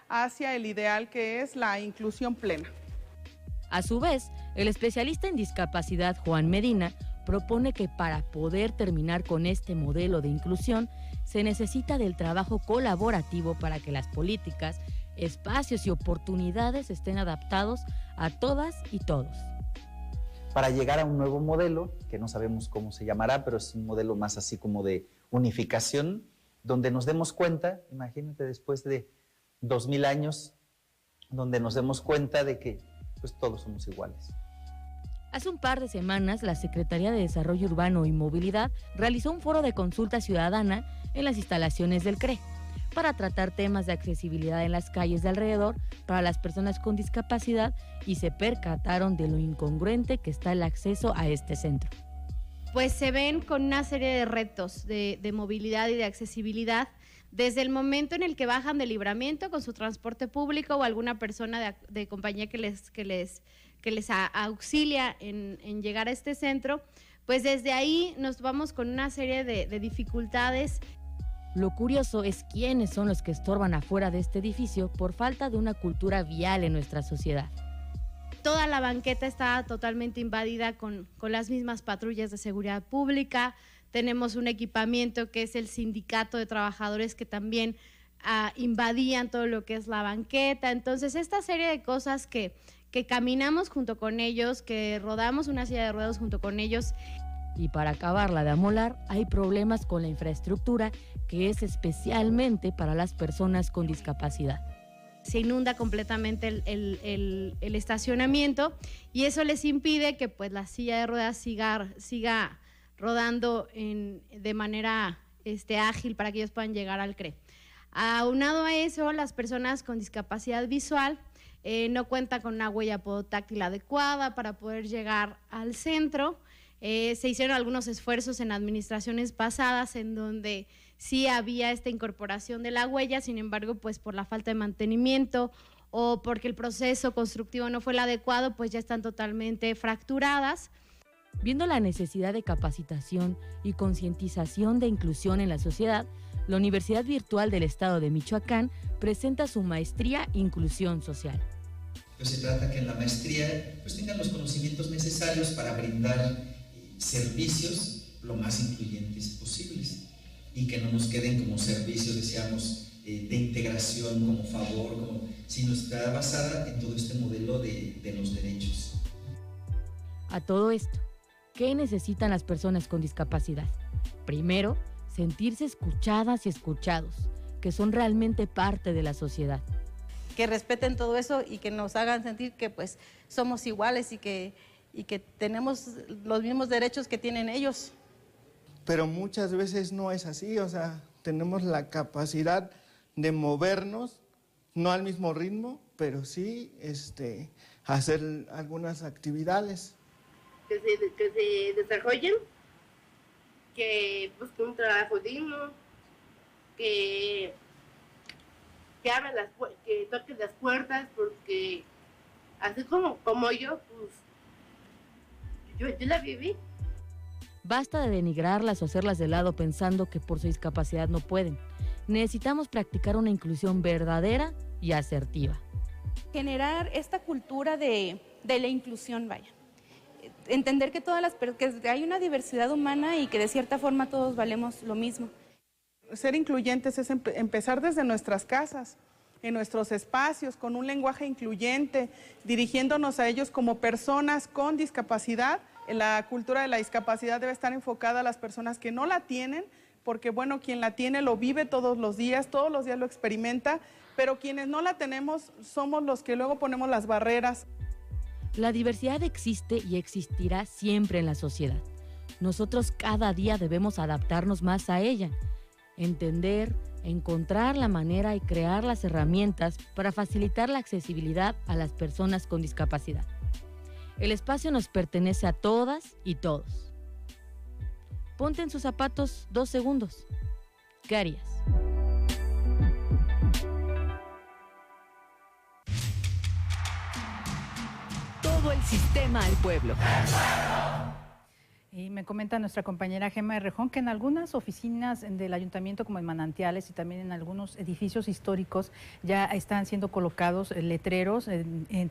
hacia el ideal que es la inclusión plena. A su vez, el especialista en discapacidad Juan Medina propone que para poder terminar con este modelo de inclusión se necesita del trabajo colaborativo para que las políticas, espacios y oportunidades estén adaptados a todas y todos. Para llegar a un nuevo modelo, que no sabemos cómo se llamará, pero es un modelo más así como de unificación, donde nos demos cuenta, imagínate después de 2000 años, donde nos demos cuenta de que pues todos somos iguales. Hace un par de semanas, la Secretaría de Desarrollo Urbano y Movilidad realizó un foro de consulta ciudadana en las instalaciones del CRE para tratar temas de accesibilidad en las calles de alrededor para las personas con discapacidad y se percataron de lo incongruente que está el acceso a este centro. Pues se ven con una serie de retos de movilidad y de accesibilidad desde el momento en el que bajan del Libramiento con su transporte público o alguna persona de compañía que les auxilia en llegar a este centro, pues desde ahí nos vamos con una serie de dificultades. Lo curioso es quiénes son los que estorban afuera de este edificio por falta de una cultura vial en nuestra sociedad. Toda la banqueta está totalmente invadida con las mismas patrullas de seguridad pública. Tenemos un equipamiento que es el sindicato de trabajadores que también invadían todo lo que es la banqueta. Entonces, esta serie de cosas que caminamos junto con ellos, que rodamos una silla de ruedas junto con ellos. Y para acabarla de amolar, hay problemas con la infraestructura que es especialmente para las personas con discapacidad. Se inunda completamente el estacionamiento y eso les impide que pues la silla de ruedas siga rodando de manera ágil para que ellos puedan llegar al CRE. Aunado a eso, las personas con discapacidad visual no cuentan con una huella podotáctil adecuada para poder llegar al centro. Se hicieron algunos esfuerzos en administraciones pasadas en donde sí había esta incorporación de la huella, sin embargo, pues por la falta de mantenimiento o porque el proceso constructivo no fue el adecuado, pues ya están totalmente fracturadas. Viendo la necesidad de capacitación y concientización de inclusión en la sociedad, la Universidad Virtual del Estado de Michoacán presenta su maestría Inclusión Social. Pues se trata que en la maestría pues tengan los conocimientos necesarios para brindar servicios lo más incluyentes posibles y que no nos queden como servicios, decíamos, de integración, como favor, sino está basada en todo este modelo de los derechos. A todo esto, ¿qué necesitan las personas con discapacidad? Primero, sentirse escuchadas y escuchados, que son realmente parte de la sociedad. Que respeten todo eso y que nos hagan sentir que pues somos iguales y que tenemos los mismos derechos que tienen ellos. Pero muchas veces no es así, o sea, tenemos la capacidad de movernos, no al mismo ritmo, pero sí hacer algunas actividades. Que se desarrollen, que busquen un trabajo digno, que toquen las puertas, porque así como yo, pues yo la viví. Basta de denigrarlas o hacerlas de lado pensando que por su discapacidad no pueden. Necesitamos practicar una inclusión verdadera y asertiva. Generar esta cultura de la inclusión, vaya. Entender que que hay una diversidad humana y que de cierta forma todos valemos lo mismo. Ser incluyentes es empezar desde nuestras casas, en nuestros espacios, con un lenguaje incluyente, dirigiéndonos a ellos como personas con discapacidad. La cultura de la discapacidad debe estar enfocada a las personas que no la tienen, porque bueno, quien la tiene lo vive todos los días lo experimenta, pero quienes no la tenemos somos los que luego ponemos las barreras. La diversidad existe y existirá siempre en la sociedad. Nosotros cada día debemos adaptarnos más a ella, entender, encontrar la manera y crear las herramientas para facilitar la accesibilidad a las personas con discapacidad. El espacio nos pertenece a todas y todos. Ponte en sus zapatos 2 segundos. ¿Qué harías? Todo el sistema al pueblo. Y me comenta nuestra compañera Gema Errejón que en algunas oficinas del ayuntamiento, como en Manantiales y también en algunos edificios históricos, ya están siendo colocados letreros,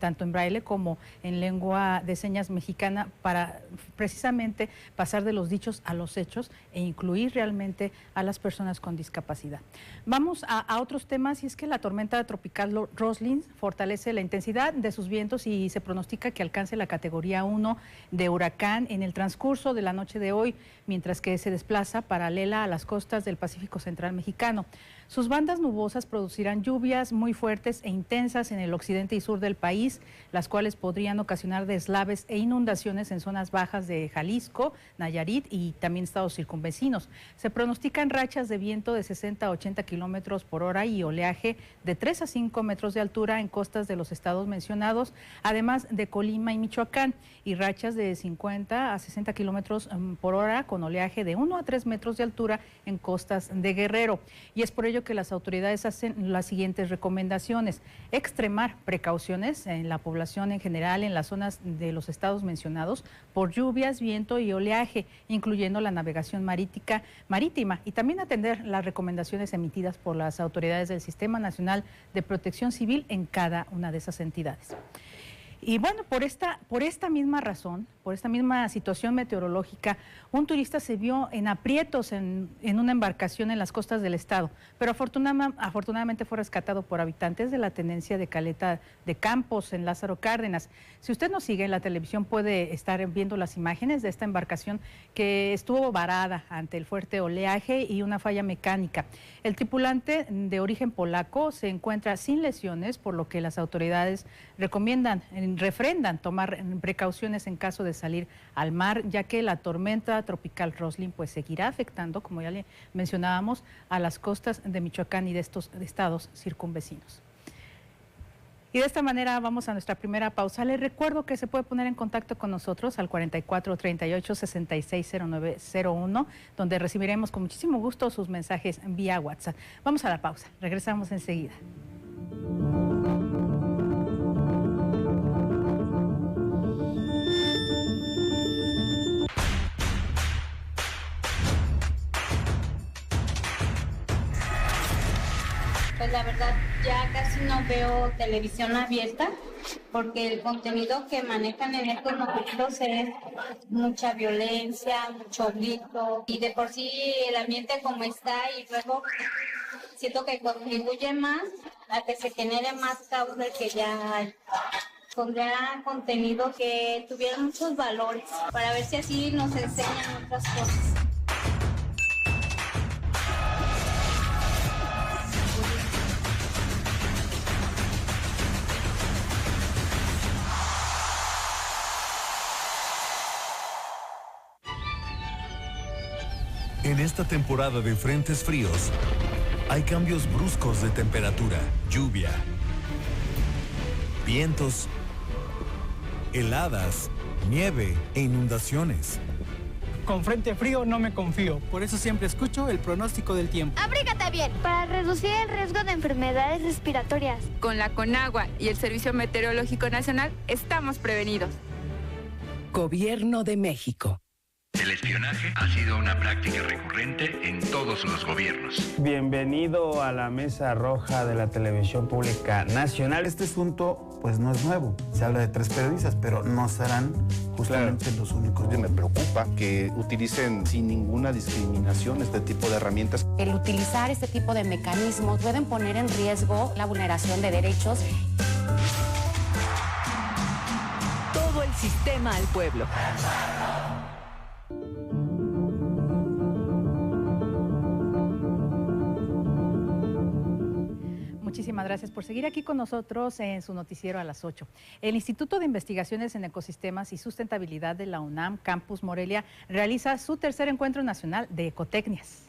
tanto en braille como en lengua de señas mexicana, para precisamente pasar de los dichos a los hechos e incluir realmente a las personas con discapacidad. Vamos a otros temas, y es que la tormenta tropical Roslyn fortalece la intensidad de sus vientos y se pronostica que alcance la categoría 1 de huracán en el transcurso de la noche de hoy, mientras que se desplaza paralela a las costas del Pacífico Central mexicano. Sus bandas nubosas producirán lluvias muy fuertes e intensas en el occidente y sur del país, las cuales podrían ocasionar deslaves e inundaciones en zonas bajas de Jalisco, Nayarit y también estados circunvecinos. Se pronostican rachas de viento de 60 a 80 kilómetros por hora y oleaje de 3 a 5 metros de altura en costas de los estados mencionados, además de Colima y Michoacán, y rachas de 50 a 60 kilómetros por hora con oleaje de 1 a 3 metros de altura en costas de Guerrero. Y es por ello que las autoridades hacen las siguientes recomendaciones: extremar precauciones en la población en general en las zonas de los estados mencionados por lluvias, viento y oleaje, incluyendo la navegación marítima, y también atender las recomendaciones emitidas por las autoridades del Sistema Nacional de Protección Civil en cada una de esas entidades. Y bueno, por esta misma razón, por esta misma situación meteorológica, un turista se vio en aprietos en una embarcación en las costas del estado, pero afortunadamente fue rescatado por habitantes de la tenencia de Caleta de Campos en Lázaro Cárdenas. Si usted nos sigue en la televisión, puede estar viendo las imágenes de esta embarcación que estuvo varada ante el fuerte oleaje y una falla mecánica. El tripulante, de origen polaco, se encuentra sin lesiones, por lo que las autoridades refrendan tomar precauciones en caso de salir al mar, ya que la tormenta tropical Roslyn pues seguirá afectando, como ya le mencionábamos, a las costas de Michoacán y de estos estados circunvecinos. Y de esta manera vamos a nuestra primera pausa. Les recuerdo que se puede poner en contacto con nosotros al 44 38 66 0901, donde recibiremos con muchísimo gusto sus mensajes vía WhatsApp. Vamos a la pausa, regresamos enseguida. Pues la verdad ya casi no veo televisión abierta, porque el contenido que manejan en estos noticieros es mucha violencia, mucho grito, y de por sí el ambiente como está, y luego siento que contribuye más a que se genere más caos del que ya hay. Pondría contenido que tuviera muchos valores, para ver si así nos enseñan otras cosas. En esta temporada de frentes fríos, hay cambios bruscos de temperatura, lluvia, vientos, heladas, nieve e inundaciones. Con frente frío no me confío, por eso siempre escucho el pronóstico del tiempo. ¡Abrígate bien! Para reducir el riesgo de enfermedades respiratorias. Con la Conagua y el Servicio Meteorológico Nacional estamos prevenidos. Gobierno de México. El espionaje ha sido una práctica recurrente en todos los gobiernos. Bienvenido a la Mesa Roja de la Televisión Pública Nacional. Este asunto pues no es nuevo. Se habla de 3 periodistas, pero no serán justamente los únicos. Me preocupa que utilicen sin ninguna discriminación este tipo de herramientas. El utilizar este tipo de mecanismos pueden poner en riesgo la vulneración de derechos. Todo el sistema al pueblo. Muchísimas gracias por seguir aquí con nosotros en su noticiero a las 8. El Instituto de Investigaciones en Ecosistemas y Sustentabilidad de la UNAM, Campus Morelia, realiza su tercer encuentro nacional de ecotecnias.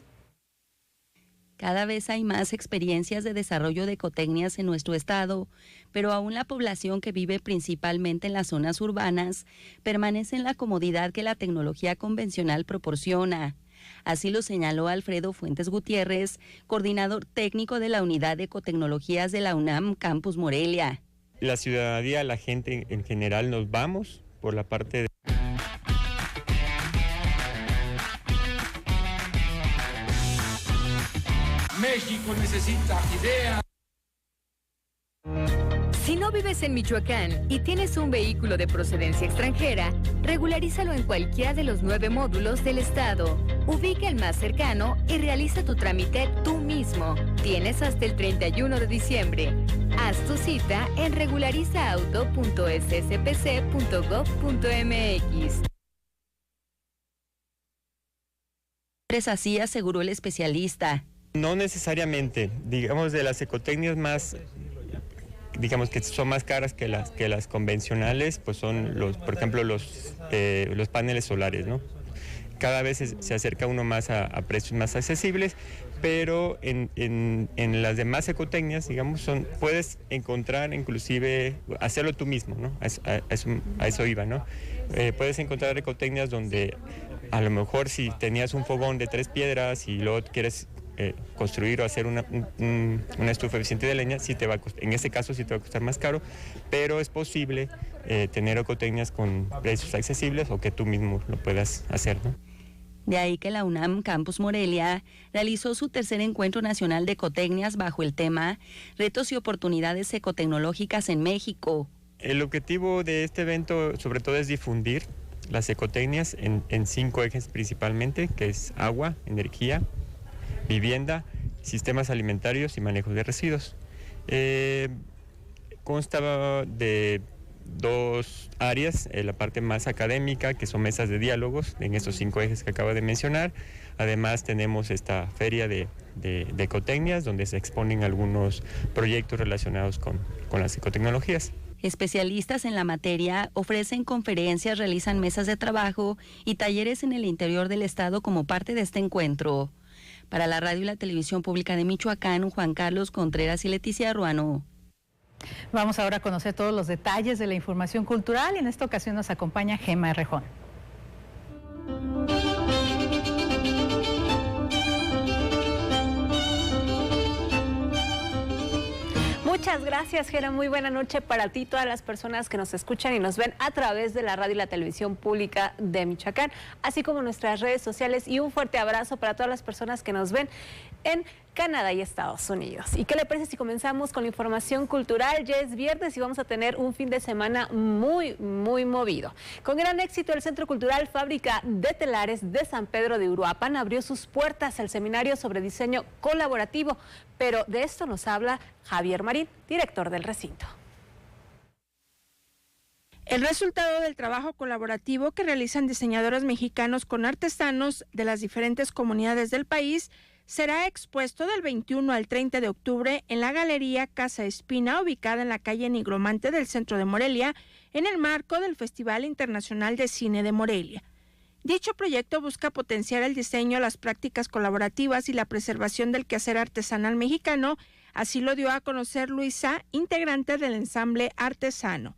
Cada vez hay más experiencias de desarrollo de ecotecnias en nuestro estado, pero aún la población que vive principalmente en las zonas urbanas permanece en la comodidad que la tecnología convencional proporciona. Así lo señaló Alfredo Fuentes Gutiérrez, coordinador técnico de la Unidad de Ecotecnologías de la UNAM Campus Morelia. La ciudadanía, la gente en general nos vamos por la parte de... necesita ideas. Si no vives en Michoacán y tienes un vehículo de procedencia extranjera, regularízalo en cualquiera de los 9 módulos del estado. Ubica el más cercano y realiza tu trámite tú mismo. Tienes hasta el 31 de diciembre. Haz tu cita en regularizauto.sspc.gov.mx. Es así, aseguró el especialista. No necesariamente, digamos, de las ecotecnias más, digamos que son más caras que las convencionales, pues son por ejemplo los paneles solares, ¿no? Cada vez se acerca uno más a precios más accesibles, pero en las demás ecotecnias, digamos, puedes encontrar, inclusive, hacerlo tú mismo, ¿no? A eso iba, ¿no? Puedes encontrar ecotecnias donde a lo mejor si tenías un fogón de 3 piedras y luego quieres construir o hacer una estufa eficiente de leña, en este caso sí te va a costar más caro, pero es posible tener ecotecnias con precios accesibles o que tú mismo lo puedas hacer, ¿no? De ahí que la UNAM Campus Morelia realizó su tercer encuentro nacional de ecotecnias bajo el tema Retos y oportunidades ecotecnológicas en México. El objetivo de este evento sobre todo es difundir las ecotecnias en 5 ejes principalmente, que es agua, energía, vivienda, sistemas alimentarios y manejo de residuos. Consta de 2 áreas, la parte más académica, que son mesas de diálogos en estos 5 ejes que acabo de mencionar. Además tenemos esta feria de ecotecnias, donde se exponen algunos proyectos relacionados con las ecotecnologías. Especialistas en la materia ofrecen conferencias, realizan mesas de trabajo y talleres en el interior del estado como parte de este encuentro. Para la radio y la televisión pública de Michoacán, Juan Carlos Contreras y Leticia Ruano. Vamos ahora a conocer todos los detalles de la información cultural y en esta ocasión nos acompaña Gema Rejón. Muchas gracias, Gera. Muy buena noche para ti, todas las personas que nos escuchan y nos ven a través de la radio y la televisión pública de Michoacán, así como nuestras redes sociales, y un fuerte abrazo para todas las personas que nos ven en Canadá y Estados Unidos. ¿Y qué le parece si comenzamos con la información cultural? Ya es viernes y vamos a tener un fin de semana muy movido. Con gran éxito, el Centro Cultural Fábrica de Telares de San Pedro de Uruapan abrió sus puertas al seminario sobre diseño colaborativo, pero de esto nos habla Javier Marín, director del recinto. El resultado del trabajo colaborativo que realizan diseñadores mexicanos con artesanos de las diferentes comunidades del país será expuesto del 21 al 30 de octubre en la Galería Casa Espina, ubicada en la calle Nigromante del centro de Morelia, en el marco del Festival Internacional de Cine de Morelia. Dicho proyecto busca potenciar el diseño, las prácticas colaborativas y la preservación del quehacer artesanal mexicano, así lo dio a conocer Luisa, integrante del ensamble artesano.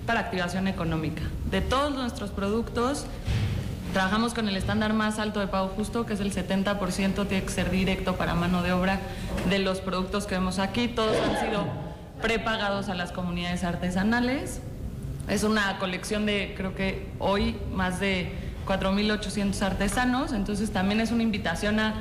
Para activación económica. De todos nuestros productos, trabajamos con el estándar más alto de pago justo, que es el 70%, tiene que ser directo para mano de obra de los productos que vemos aquí. Todos han sido prepagados a las comunidades artesanales. Es una colección de, creo que hoy, más de 4.800 artesanos, entonces también es una invitación a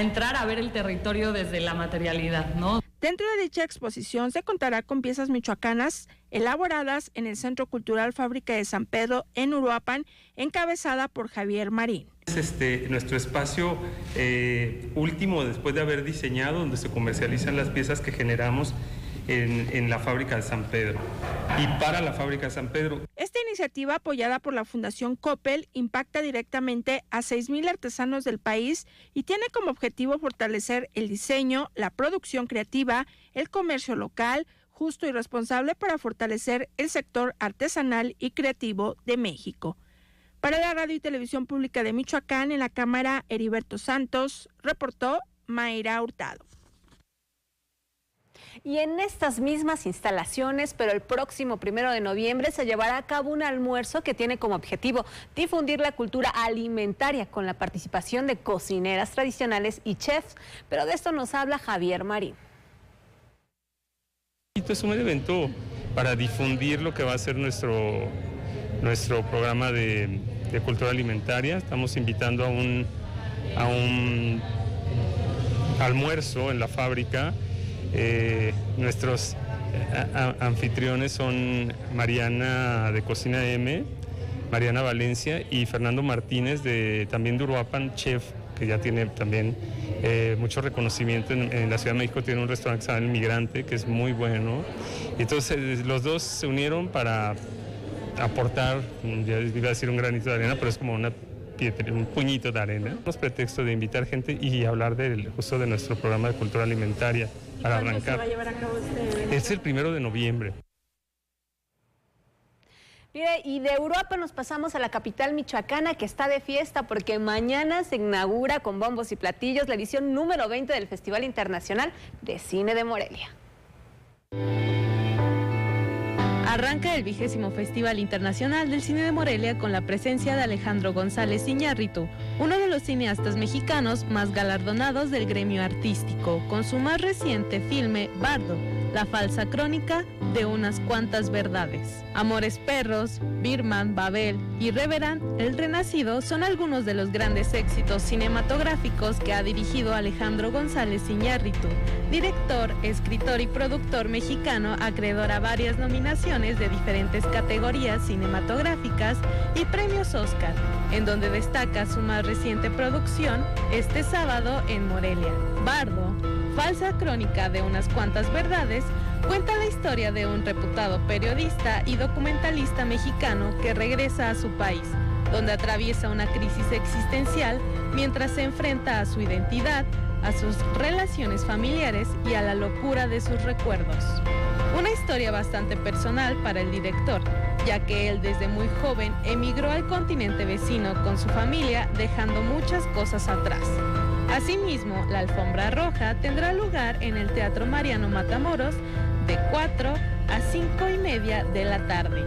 entrar a ver el territorio desde la materialidad, ¿no? Dentro de dicha exposición se contará con piezas michoacanas elaboradas en el Centro Cultural Fábrica de San Pedro en Uruapan, encabezada por Javier Marín. Nuestro espacio último después de haber diseñado, donde se comercializan las piezas que generamos en la fábrica de San Pedro y para la fábrica de San Pedro. Esta iniciativa, apoyada por la Fundación Coppel, impacta directamente a 6,000 artesanos del país y tiene como objetivo fortalecer el diseño, la producción creativa, el comercio local, justo y responsable para fortalecer el sector artesanal y creativo de México. Para la radio y televisión pública de Michoacán, en la cámara Heriberto Santos, reportó Mayra Hurtado. Y en estas mismas instalaciones, pero el próximo 1 de noviembre, se llevará a cabo un almuerzo que tiene como objetivo difundir la cultura alimentaria con la participación de cocineras tradicionales y chefs. Pero de esto nos habla Javier Marín. Es un evento para difundir lo que va a ser nuestro programa de cultura alimentaria. Estamos invitando a un almuerzo en la fábrica. Nuestros anfitriones son Mariana de Cocina M, Mariana Valencia y Fernando Martínez también de Uruapan, chef, que ya tiene también mucho reconocimiento en la Ciudad de México. Tiene un restaurante que se llama El Migrante, que es muy bueno. Entonces los dos se unieron para aportar, ya iba a decir un granito de arena, pero es como un puñito de arena. Los pretextos de invitar gente y hablar justo de nuestro programa de cultura alimentaria para arrancar. ¿Cuándo se va a llevar a cabo este evento? Es el 1 de noviembre. Mire, y de Europa nos pasamos a la capital michoacana, que está de fiesta porque mañana se inaugura con bombos y platillos la edición número 20 del Festival Internacional de Cine de Morelia. Arranca el 20º Festival Internacional del Cine de Morelia con la presencia de Alejandro González Iñárritu, uno de los cineastas mexicanos más galardonados del gremio artístico, con su más reciente filme Bardo, la falsa crónica de unas cuantas verdades. Amores Perros, Birman, Babel y Reverend, El Renacido son algunos de los grandes éxitos cinematográficos que ha dirigido Alejandro González Iñárritu, director, escritor y productor mexicano acreedor a varias nominaciones de diferentes categorías cinematográficas y premios Oscar, en donde destaca su más reciente producción este sábado en Morelia. Bardo, falsa crónica de unas cuantas verdades, cuenta la historia de un reputado periodista y documentalista mexicano que regresa a su país, donde atraviesa una crisis existencial mientras se enfrenta a su identidad, a sus relaciones familiares y a la locura de sus recuerdos. Una historia bastante personal para el director, ya que él desde muy joven emigró al continente vecino con su familia, dejando muchas cosas atrás. Asimismo, la alfombra roja tendrá lugar en el Teatro Mariano Matamoros de 4 a 5:30 de la tarde.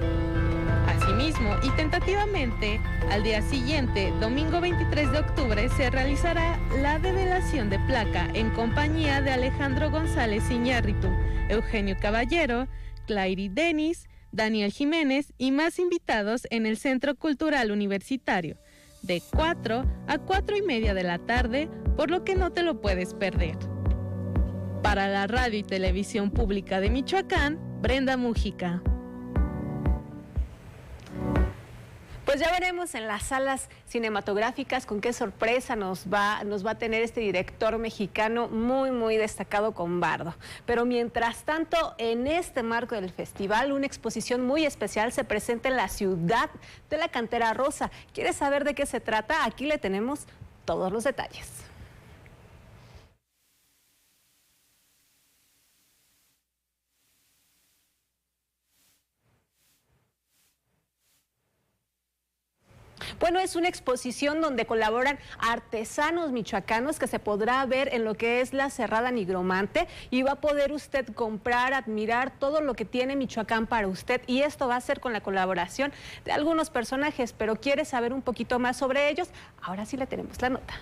Asimismo, y tentativamente, al día siguiente, domingo 23 de octubre, se realizará la develación de placa en compañía de Alejandro González Iñárritu, Eugenio Caballero, Clary Denis, Daniel Jiménez y más invitados en el Centro Cultural Universitario, de 4 a 4:30 de la tarde, por lo que no te lo puedes perder. Para la Radio y Televisión Pública de Michoacán, Brenda Mújica. Pues ya veremos en las salas cinematográficas con qué sorpresa nos va a tener este director mexicano muy destacado con Bardo. Pero mientras tanto, en este marco del festival, una exposición muy especial se presenta en la ciudad de la Cantera Rosa. ¿Quieres saber de qué se trata? Aquí le tenemos todos los detalles. Bueno, es una exposición donde colaboran artesanos michoacanos que se podrá ver en lo que es la Cerrada Nigromante, y va a poder usted comprar, admirar todo lo que tiene Michoacán para usted, y esto va a ser con la colaboración de algunos personajes. Pero ¿quiere saber un poquito más sobre ellos? Ahora sí le tenemos la nota.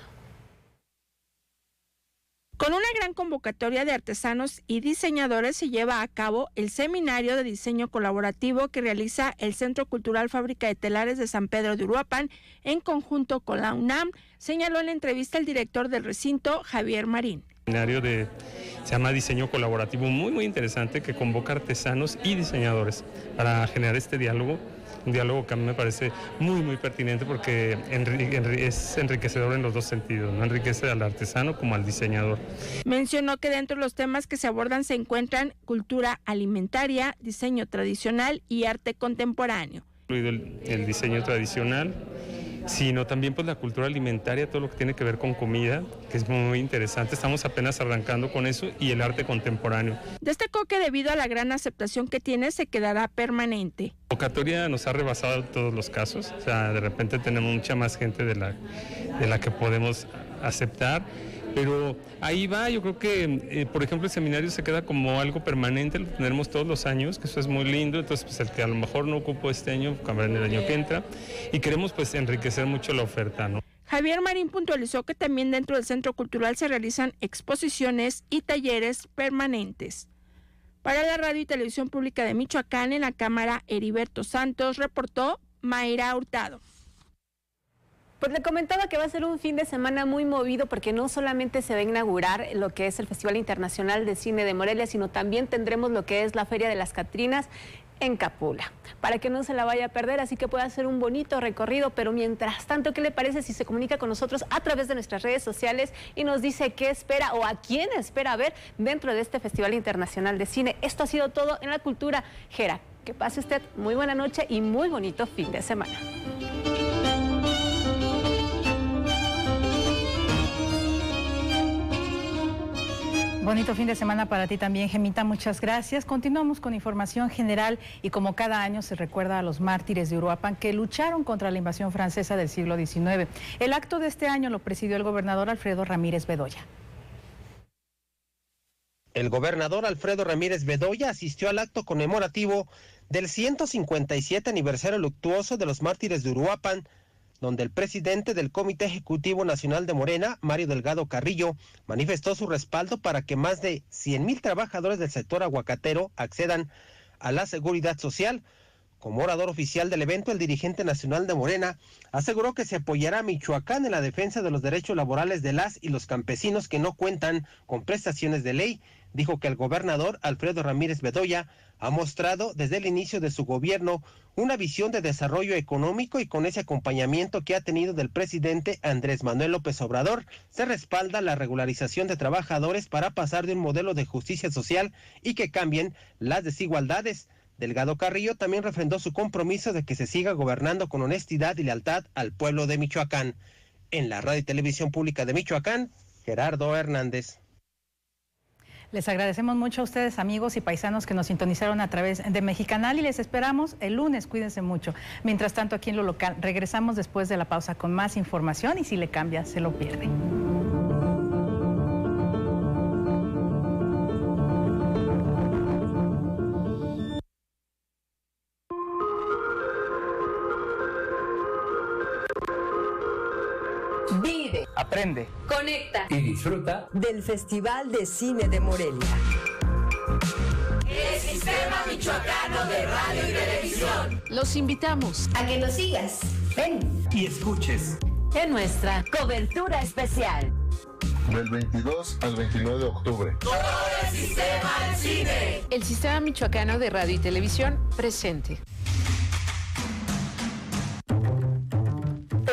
Con una gran convocatoria de artesanos y diseñadores se lleva a cabo el seminario de diseño colaborativo que realiza el Centro Cultural Fábrica de Telares de San Pedro de Uruapan en conjunto con la UNAM, señaló en la entrevista el director del recinto, Javier Marín. Seminario se llama Diseño Colaborativo, muy interesante, que convoca artesanos y diseñadores para generar este diálogo. Un diálogo que a mí me parece muy pertinente porque es enriquecedor en los dos sentidos, ¿no? Enriquece al artesano como al diseñador. Mencionó que dentro de los temas que se abordan se encuentran cultura alimentaria, diseño tradicional y arte contemporáneo. Incluido el diseño tradicional, sino también pues la cultura alimentaria, todo lo que tiene que ver con comida, que es muy interesante. Estamos apenas arrancando con eso, y el arte contemporáneo. Destacó que debido a la gran aceptación que tiene, se quedará permanente. La convocatoria nos ha rebasado todos los casos, o sea, de repente tenemos mucha más gente de la que podemos aceptar. Pero ahí va, yo creo que, por ejemplo, el seminario se queda como algo permanente, lo tendremos todos los años, que eso es muy lindo. Entonces, pues el que a lo mejor no ocupó este año, cambiará en el año que entra, y queremos pues enriquecer mucho la oferta, ¿no? Javier Marín puntualizó que también dentro del Centro Cultural se realizan exposiciones y talleres permanentes. Para la Radio y Televisión Pública de Michoacán, en la cámara Heriberto Santos, reportó Mayra Hurtado. Pues le comentaba que va a ser un fin de semana muy movido porque no solamente se va a inaugurar lo que es el Festival Internacional de Cine de Morelia, sino también tendremos lo que es la Feria de las Catrinas en Capula, para que no se la vaya a perder, así que puede hacer un bonito recorrido. Pero mientras tanto, ¿qué le parece si se comunica con nosotros a través de nuestras redes sociales y nos dice qué espera o a quién espera ver dentro de este Festival Internacional de Cine? Esto ha sido todo en La Cultura. Jera, que pase usted muy buena noche y muy bonito fin de semana. Bonito fin de semana para ti también, Gemita, muchas gracias. Continuamos con información general y como cada año se recuerda a los mártires de Uruapan que lucharon contra la invasión francesa del siglo XIX. El acto de este año lo presidió el gobernador Alfredo Ramírez Bedoya. El gobernador Alfredo Ramírez Bedoya asistió al acto conmemorativo del 157 aniversario luctuoso de los mártires de Uruapan, donde el presidente del Comité Ejecutivo Nacional de Morena, Mario Delgado Carrillo, manifestó su respaldo para que más de 100,000 trabajadores del sector aguacatero accedan a la seguridad social. Como orador oficial del evento, el dirigente nacional de Morena aseguró que se apoyará a Michoacán en la defensa de los derechos laborales de las y los campesinos que no cuentan con prestaciones de ley. Dijo que el gobernador Alfredo Ramírez Bedoya ha mostrado desde el inicio de su gobierno una visión de desarrollo económico y con ese acompañamiento que ha tenido del presidente Andrés Manuel López Obrador, se respalda la regularización de trabajadores para pasar de un modelo de justicia social y que cambien las desigualdades. Delgado Carrillo también refrendó su compromiso de que se siga gobernando con honestidad y lealtad al pueblo de Michoacán. En la Radio y Televisión Pública de Michoacán, Gerardo Hernández. Les agradecemos mucho a ustedes, amigos y paisanos que nos sintonizaron a través de Mexicanal y les esperamos el lunes. Cuídense mucho. Mientras tanto, aquí en lo local, regresamos después de la pausa con más información y si le cambia, se lo pierde. Vive, aprende, conecta y disfruta del Festival de Cine de Morelia. El Sistema Michoacano de Radio y Televisión. Los invitamos a que nos sigas. Ven y escuches en nuestra cobertura especial. Del 22 al 29 de octubre. Todo el Sistema del Cine. El Sistema Michoacano de Radio y Televisión presente.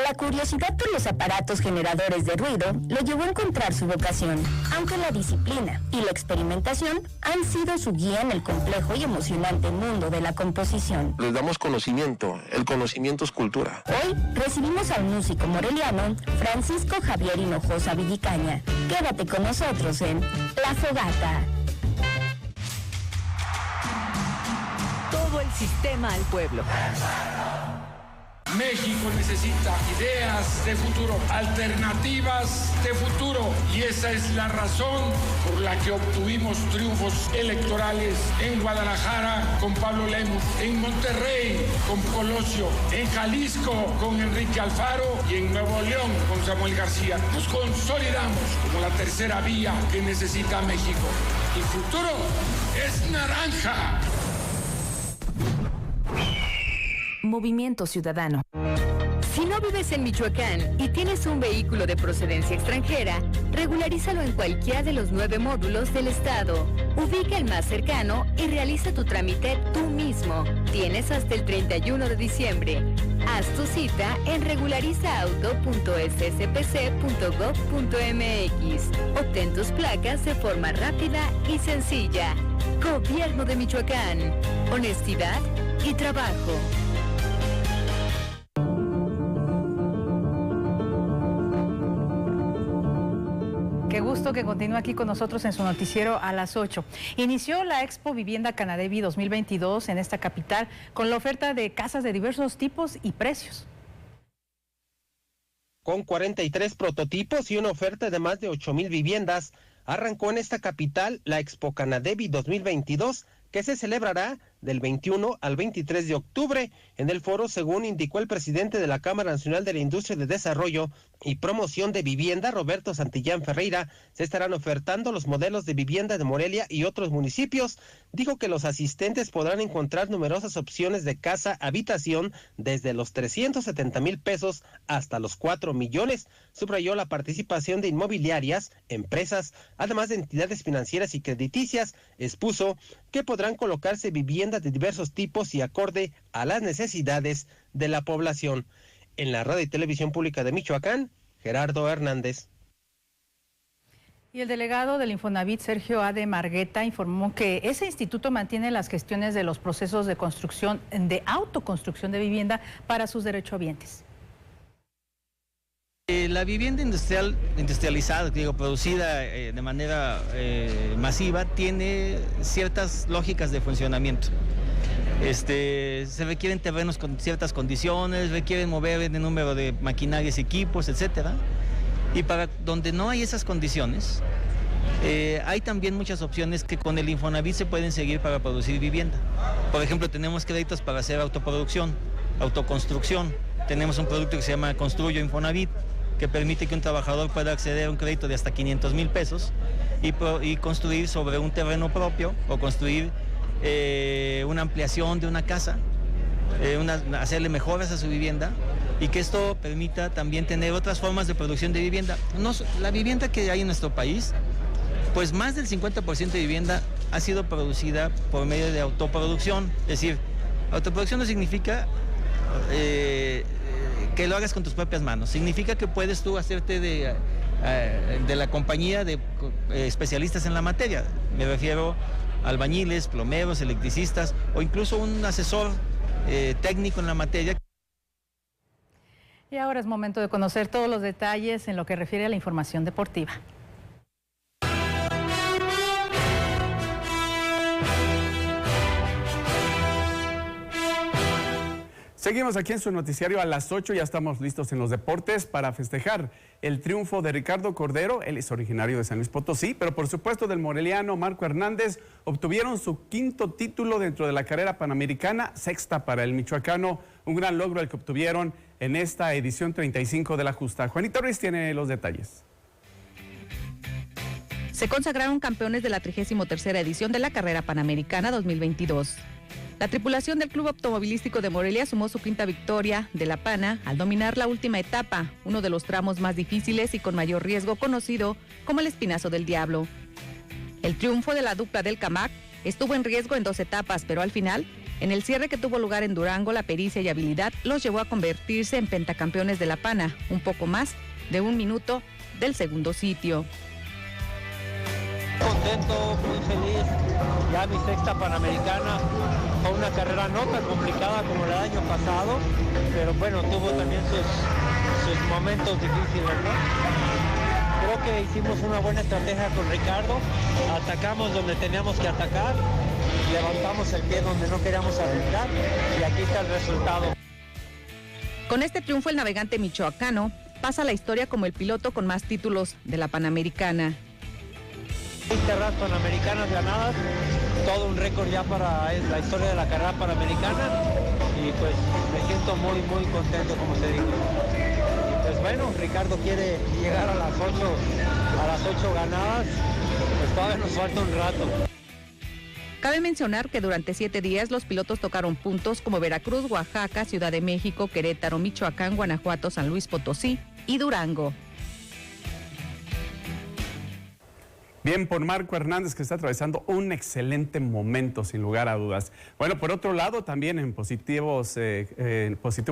La curiosidad por los aparatos generadores de ruido lo llevó a encontrar su vocación, aunque la disciplina y la experimentación han sido su guía en el complejo y emocionante mundo de la composición. Les damos conocimiento, el conocimiento es cultura. Hoy recibimos al músico moreliano Francisco Javier Hinojosa Villicaña. Quédate con nosotros en La Fogata. Todo el sistema al pueblo. México necesita ideas de futuro, alternativas de futuro, y esa es la razón por la que obtuvimos triunfos electorales en Guadalajara con Pablo Lemus, en Monterrey con Colosio, en Jalisco con Enrique Alfaro y en Nuevo León con Samuel García. Nos consolidamos como la tercera vía que necesita México. El futuro es naranja. Movimiento Ciudadano. Si no vives en Michoacán y tienes un vehículo de procedencia extranjera, regularízalo en cualquiera de los 9 módulos del estado. Ubica el más cercano y realiza tu trámite tú mismo. Tienes hasta el 31 de diciembre. Haz tu cita en regularizauto.sspc.gov.mx. Obtén tus placas de forma rápida y sencilla. Gobierno de Michoacán. Honestidad y trabajo. Qué gusto que continúe aquí con nosotros en su noticiero a las 8. Inició la Expo Vivienda Canadevi 2022 en esta capital con la oferta de casas de diversos tipos y precios. Con 43 prototipos y una oferta de más de 8,000 viviendas, arrancó en esta capital la Expo Canadevi 2022, que se celebrará del 21 al 23 de octubre. En el foro, según indicó el presidente de la Cámara Nacional de la Industria de Desarrollo y Promoción de Vivienda, Roberto Santillán Ferreira, se estarán ofertando los modelos de vivienda de Morelia y otros municipios. Dijo que los asistentes podrán encontrar numerosas opciones de casa-habitación desde los 370,000 pesos hasta los 4 millones. Subrayó la participación de inmobiliarias, empresas, además de entidades financieras y crediticias. Expuso que podrán colocarse viviendas de diversos tipos y acorde a las necesidades de la población. En la Radio y Televisión Pública de Michoacán, Gerardo Hernández. Y el delegado del Infonavit, Sergio A. de Margueta, informó que ese instituto mantiene las gestiones de los procesos de construcción, de autoconstrucción de vivienda para sus derechohabientes. La vivienda industrializada, producida de manera masiva, tiene ciertas lógicas de funcionamiento. Se requieren terrenos con ciertas condiciones, requieren mover el número de maquinarias, equipos, etcétera. Y para donde no hay esas condiciones, hay también muchas opciones que con el Infonavit se pueden seguir para producir vivienda. Por ejemplo, tenemos créditos para hacer autoproducción, autoconstrucción. Tenemos un producto que se llama Construyo Infonavit, que permite que un trabajador pueda acceder a un crédito de hasta 500,000 pesos y construir sobre un terreno propio o construir una ampliación de una casa, hacerle mejoras a su vivienda y que esto permita también tener otras formas de producción de vivienda. La vivienda que hay en nuestro país, pues más del 50% de vivienda ha sido producida por medio de autoproducción. Es decir, autoproducción no significa que lo hagas con tus propias manos. Significa que puedes tú hacerte de la compañía de especialistas en la materia. Me refiero a albañiles, plomeros, electricistas o incluso un asesor técnico en la materia. Y ahora es momento de conocer todos los detalles en lo que refiere a la información deportiva. Seguimos aquí en su noticiario a las 8, ya estamos listos en los deportes para festejar el triunfo de Ricardo Cordero. Él es originario de San Luis Potosí, pero por supuesto del moreliano Marco Hernández. Obtuvieron su 5º título dentro de la carrera panamericana, 6ª para el michoacano, un gran logro el que obtuvieron en esta edición 35 de la justa. Juanita Ruiz tiene los detalles. Se consagraron campeones de la 33ª edición de la carrera panamericana 2022. La tripulación del Club Automovilístico de Morelia sumó su 5ª victoria de la Pana al dominar la última etapa, uno de los tramos más difíciles y con mayor riesgo, conocido como el Espinazo del Diablo. El triunfo de la dupla del Camac estuvo en riesgo en 2 etapas, pero al final, en el cierre que tuvo lugar en Durango, la pericia y habilidad los llevó a convertirse en pentacampeones de la Pana, un poco más de 1 minuto del segundo sitio. Contento, muy feliz, ya mi 6ª panamericana. Fue una carrera no tan complicada como el año pasado, pero bueno, tuvo también sus momentos difíciles, ¿no? Creo que hicimos una buena estrategia con Ricardo, atacamos donde teníamos que atacar, levantamos el pie donde no queríamos arriesgar y aquí está el resultado. Con este triunfo el navegante michoacano pasa a la historia como el piloto con más títulos de la Panamericana. 6 carreras panamericanas ganadas, todo un récord ya para la historia de la carrera panamericana y pues me siento muy contento, como se dijo. Y pues bueno, Ricardo quiere llegar a las 8 ganadas, pues todavía nos falta un rato. Cabe mencionar que durante 7 días los pilotos tocaron puntos como Veracruz, Oaxaca, Ciudad de México, Querétaro, Michoacán, Guanajuato, San Luis Potosí y Durango. Bien por Marco Hernández, que está atravesando un excelente momento, sin lugar a dudas. Bueno, por otro lado, también en positivos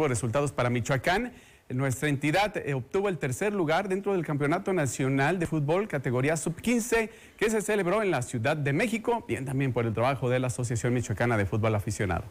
resultados para Michoacán, nuestra entidad obtuvo el 3er lugar dentro del Campeonato Nacional de Fútbol categoría Sub-15, que se celebró en la Ciudad de México, bien también por el trabajo de la Asociación Michoacana de Fútbol Aficionado.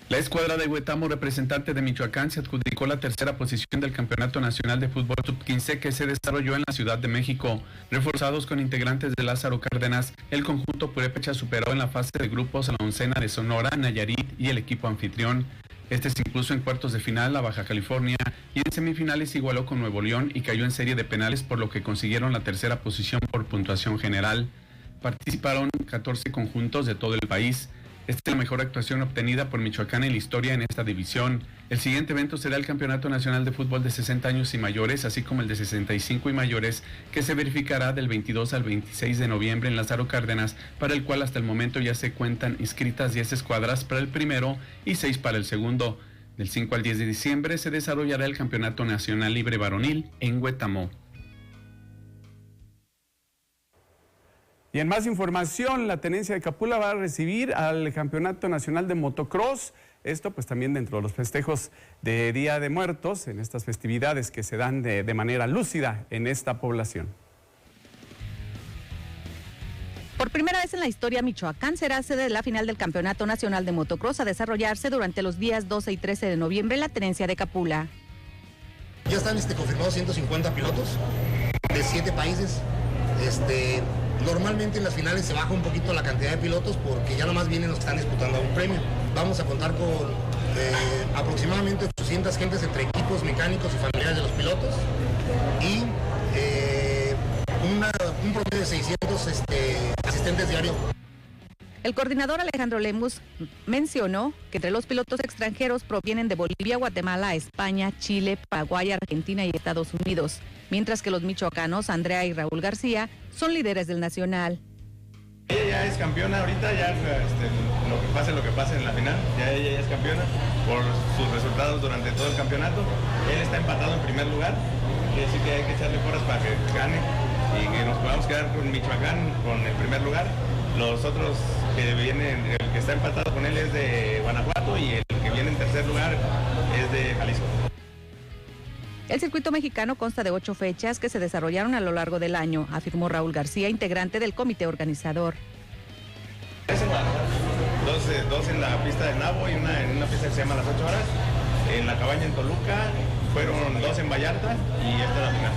La escuadra de Huetamo, representante de Michoacán, se adjudicó la 3ª posición del Campeonato Nacional de Fútbol Sub-15 que se desarrolló en la Ciudad de México. Reforzados con integrantes de Lázaro Cárdenas, el conjunto purépecha superó en la fase de grupos a la oncena de Sonora, Nayarit y el equipo anfitrión. Este se impuso en cuartos de final a Baja California y en semifinales igualó con Nuevo León y cayó en serie de penales, por lo que consiguieron la 3ª posición por puntuación general. participaron 14 conjuntos de todo el país. Esta es la mejor actuación obtenida por Michoacán en la historia en esta división. El siguiente evento será el Campeonato Nacional de Fútbol de 60 años y mayores, así como el de 65 y mayores, que se verificará del 22 al 26 de noviembre en Lázaro Cárdenas, para el cual hasta el momento ya se cuentan inscritas 10 escuadras para el primero y 6 para el segundo. Del 5 al 10 de diciembre se desarrollará el Campeonato Nacional Libre Varonil en Huetamo. Y en más información, la tenencia de Capula va a recibir al Campeonato Nacional de Motocross. Esto pues también dentro de los festejos de Día de Muertos, en estas festividades que se dan de manera lúcida en esta población. Por primera vez en la historia, Michoacán será sede de la final del Campeonato Nacional de Motocross a desarrollarse durante los días 12 y 13 de noviembre en la tenencia de Capula. Ya están confirmados 150 pilotos de 7 países. Normalmente en las finales se baja un poquito la cantidad de pilotos porque ya nomás vienen los que están disputando un premio. Vamos a contar con aproximadamente 800 gentes entre equipos mecánicos y familiares de los pilotos y un promedio de 600 asistentes diarios. El coordinador Alejandro Lemus mencionó que entre los pilotos extranjeros provienen de Bolivia, Guatemala, España, Chile, Paraguay, Argentina y Estados Unidos, mientras que los michoacanos Andrea y Raúl García son líderes del nacional. Ella ya es campeona ahorita, ya lo que pase en la final, ya ella ya es campeona por sus resultados durante todo el campeonato. Él está empatado en primer lugar, quiere decir que hay que echarle porras para que gane y que nos podamos quedar con Michoacán con el primer lugar. Los otros que vienen, el que está empatado con él es de Guanajuato y el que viene en tercer lugar es de Jalisco. El circuito mexicano consta de 8 fechas que se desarrollaron a lo largo del año, afirmó Raúl García, integrante del comité organizador. Dos en la pista de Nabo y una en una pista que se llama Las 8 Horas. En la cabaña en Toluca, fueron 2 en Vallarta y esta es la final.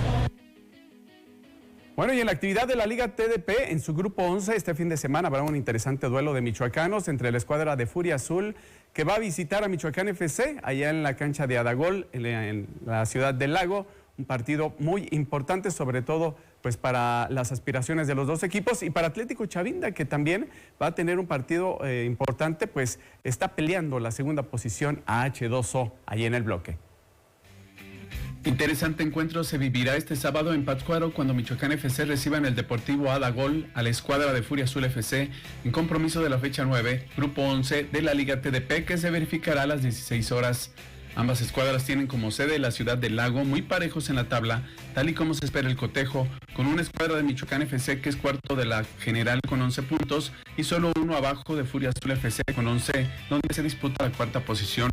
Bueno, y en la actividad de la Liga TDP, en su grupo 11, este fin de semana habrá un interesante duelo de michoacanos entre la escuadra de Furia Azul, que va a visitar a Michoacán FC, allá en la cancha de Adagol, en la ciudad del Lago. Un partido muy importante, sobre todo pues para las aspiraciones de los dos equipos, y para Atlético Chavinda, que también va a tener un partido importante, pues está peleando la segunda posición a H2O, allí en el bloque. Interesante encuentro se vivirá este sábado en Pátzcuaro cuando Michoacán FC reciba en el Deportivo Adagol a la escuadra de Furia Azul FC en compromiso de la fecha 9, grupo 11 de la Liga TDP, que se verificará a las 16 horas. Ambas escuadras tienen como sede la ciudad del Lago, muy parejos en la tabla, tal y como se espera el cotejo, con una escuadra de Michoacán FC que es cuarto de la general con 11 puntos y solo uno abajo de Furia Azul FC con 11, donde se disputa la cuarta posición.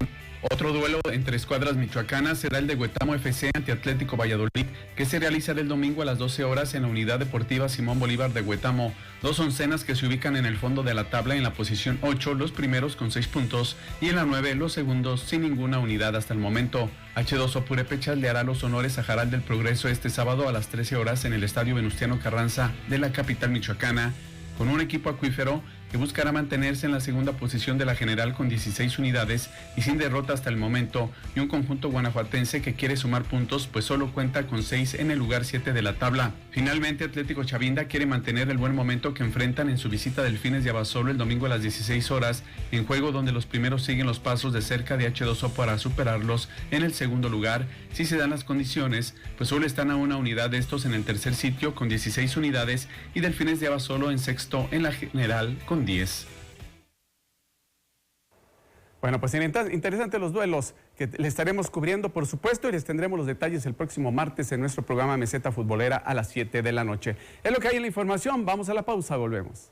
Otro duelo entre escuadras michoacanas será el de Huetamo FC ante Atlético Valladolid, que se realizará el domingo a las 12 horas en la Unidad Deportiva Simón Bolívar de Huetamo. Dos oncenas que se ubican en el fondo de la tabla, en la posición 8, los primeros con 6 puntos, y en la 9, los segundos sin ninguna unidad hasta el momento. H2O Purépechas le hará los honores a Jaral del Progreso este sábado a las 13 horas en el Estadio Venustiano Carranza de la capital michoacana, con un equipo acuífero que buscará mantenerse en la segunda posición de la general con 16 unidades y sin derrota hasta el momento, y un conjunto guanajuatense que quiere sumar puntos, pues solo cuenta con 6 en el lugar 7 de la tabla. Finalmente, Atlético Chavinda quiere mantener el buen momento que enfrentan en su visita a Delfines de Abasolo el domingo a las 16 horas, en juego donde los primeros siguen los pasos de cerca de H2O para superarlos en el segundo lugar, si se dan las condiciones, pues solo están a una unidad de estos en el tercer sitio con 16 unidades y Delfines de Abasolo en sexto en la general con 10. Bueno, pues interesantes los duelos que le estaremos cubriendo, por supuesto, y les tendremos los detalles el próximo martes en nuestro programa Meseta Futbolera a las 7 de la noche. Es lo que hay en la información. Vamos a la pausa, volvemos.